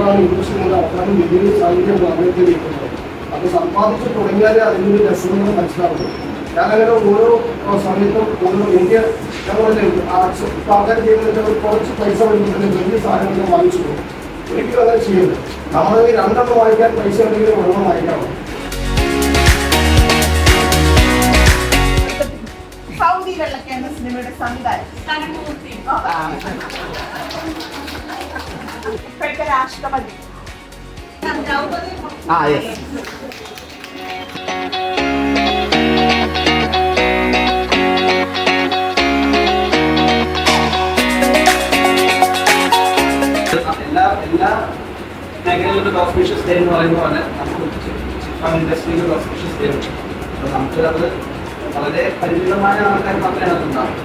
നടത്താനും ഇൻവെസ്റ്റ്മെന്റ് നടത്താനും വലിയൊരു സാഹചര്യം വളർത്തിയിരിക്കുന്നത്. അത് സമ്പാദിച്ച് തുടങ്ങിയാലേ അതിൻ്റെ രസങ്ങൾ മനസ്സിലാവുള്ളൂ. ഞാനങ്ങനെ ഓരോ സമയത്തും ഓരോ ഇന്ത്യ ഞങ്ങളുടെ ആൾക്കാർ ചെയ്യുന്നത് കുറച്ച് പൈസ വേണ്ടി വലിയ സാധനങ്ങൾ വാങ്ങിച്ചു പോകും. ഒരിക്കലും അങ്ങനെ ചെയ്യുന്നത്. നമ്മൾ ഈ രണ്ടെണ്ണം വാങ്ങിക്കാൻ പൈസ ഉണ്ടെങ്കിൽ ഒരെണ്ണം വാങ്ങിക്കണം. സൗദിയിലൊക്കെയാണ് സിനിമയുടെ സംവിധാനം. ഇപ്പോഴത്തെ രാഷ്ട്രപതി എല്ലാ മേഖലയിലും ഓസ്പീഷ്യസ് ഡേ എന്ന് പറയുന്ന പോലെ നമുക്ക് ഇൻഡസ്ട്രിയിൽ ഓസ്പീഷ്യസ് ഡേ ഉണ്ട്. അപ്പോൾ നമുക്കത് വളരെ പരിമിതമായ ആൾക്കാർ മാത്രമേ അതുണ്ടാവും.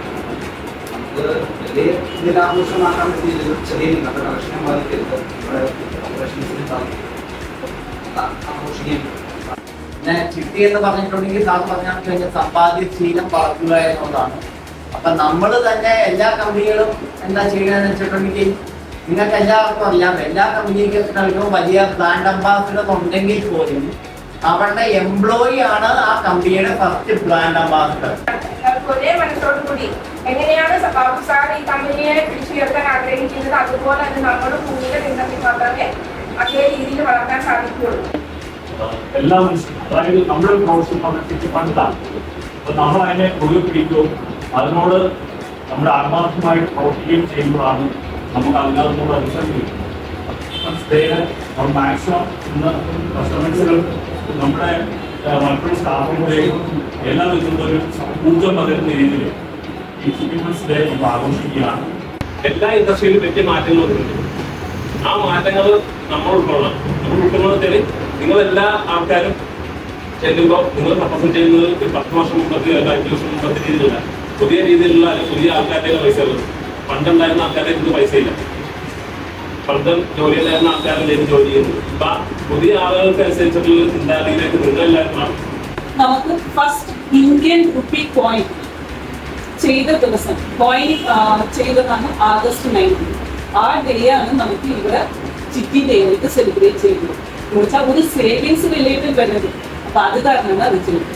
നമുക്ക് വലിയ ഇതിലാഘോഷമാക്കാൻ പറ്റിയില്ല. ചെറിയ നമ്മുടെ കളക്ഷനെ ബാധിക്കരുത്, നമ്മുടെ ഓപ്പറേഷൻസിനെ ആഘോഷിക്കാൻ. പിന്നെ ചിട്ടി എന്ന് പറഞ്ഞിട്ടുണ്ടെങ്കിൽ സാർ പറഞ്ഞാൽ കഴിഞ്ഞാൽ സമ്പാദ്യശീലം വളർത്തുക എന്നുള്ളതാണ്. അപ്പൊ നമ്മൾ തന്നെ എല്ലാ കമ്പനികളും എന്താ ചെയ്യുകയെന്ന് വെച്ചിട്ടുണ്ടെങ്കിൽ നിങ്ങൾക്ക് എല്ലാവർക്കും അറിയാം, എല്ലാ കമ്പനികൾക്കും വലിയ ബ്രാൻഡ് അംബാസിഡർ ഉണ്ടെങ്കിൽ പോലും അവരുടെ എംപ്ലോയി ആണ് ആ കമ്പനിയുടെ ഫസ്റ്റ് ബ്രാൻഡ് അംബാസിഡർ. ഒരേ മനസ്സോടു കൂടി എങ്ങനെയാണ് ബാബു സാർ ഈ കമ്പനിയെ പിടിച്ചുയർത്താൻ ആഗ്രഹിക്കുന്നത്, അതുപോലെ തന്നെ നമ്മുടെ ഭൂമിയുടെ പിന്തുണയിൽ മാത്രമേ അതേ രീതിയിൽ വളർത്താൻ സാധിക്കുകയുള്ളൂ. എല്ലാ മനുഷ്യരും, അതായത് നമ്മുടെ പ്രൊഫഷൻ ഫണ്ടാണ്. അപ്പൊ നമ്മൾ അതിനെ മുറുകെ പിടിക്കുകയും അതിനോട് നമ്മുടെ ആത്മാർത്ഥമായിട്ട് പ്രവർത്തിക്കുകയും ചെയ്യുമ്പോഴാണ് നമുക്ക് അതിനകത്തുള്ള റിസൾട്ട് കിട്ടും. മാക്സിമം ഇന്ന് കസ്റ്റമേഴ്സുകൾ നമ്മുടെ മലപ്പുറം സ്റ്റാഫിൻ്റെയും എല്ലാ വിധത്തിലുള്ള ഒരു ഊർജ്ജം പകരുന്ന രീതിയിൽ ഈ വിമൻസ് ഡേ നമ്മൾ ആഘോഷിക്കുകയാണ്. എല്ലാ ഇൻഡസ്ട്രിയിലും വലിയ മാറ്റങ്ങളുണ്ട്. ആ മാറ്റങ്ങൾ നമ്മൾ ഉൾക്കൊള്ളണം. നമ്മൾ ഉൾക്കൊള്ളുന്നതിൽ നിങ്ങളെല്ലാ ആൾക്കാരും ചെല്ലുമ്പോൾ നിങ്ങൾ റെപ്രസെന്റ് ചെയ്യുന്നത് 10 വർഷം മുമ്പത്തെ 5 വർഷം മുമ്പത്തെ രീതിയിലല്ല, പുതിയ രീതിയിലുള്ള പുതിയ ആൾക്കാരുടെ പൈസ ഉള്ളത്. പണ്ടുണ്ടായിരുന്ന ആൾക്കാരുടെ ഇത് പൈസയില്ല. പണ്ട് ജോലി ഉണ്ടായിരുന്ന ആൾക്കാരുടെ ജോലി ചെയ്യുന്നു. അപ്പൊ പുതിയ ആളുകൾക്ക് അനുസരിച്ചിട്ടുള്ള ചിന്താഗതിയിലേക്ക് നിങ്ങളെല്ലാവരും മാറും. നമുക്ക് ഫസ്റ്റ് ഇന്ത്യൻ റുപ്പി കോയിൻ ചെയ്ത ദിവസം ചെയ്തതാണ് August 19. ആ ഡേ ആണ് നമുക്ക് ഇവിടെ ചിട്ടി ഡേ ആയിട്ട് സെലിബ്രേറ്റ് ചെയ്യുന്നത്. എന്ന് വെച്ചാൽ ഒരു സേവിങ്സ് റിലേറ്റഡ് വരുന്നത്. അപ്പൊ അത് കാരണമാണ് അത് ചെയ്യുന്നത്.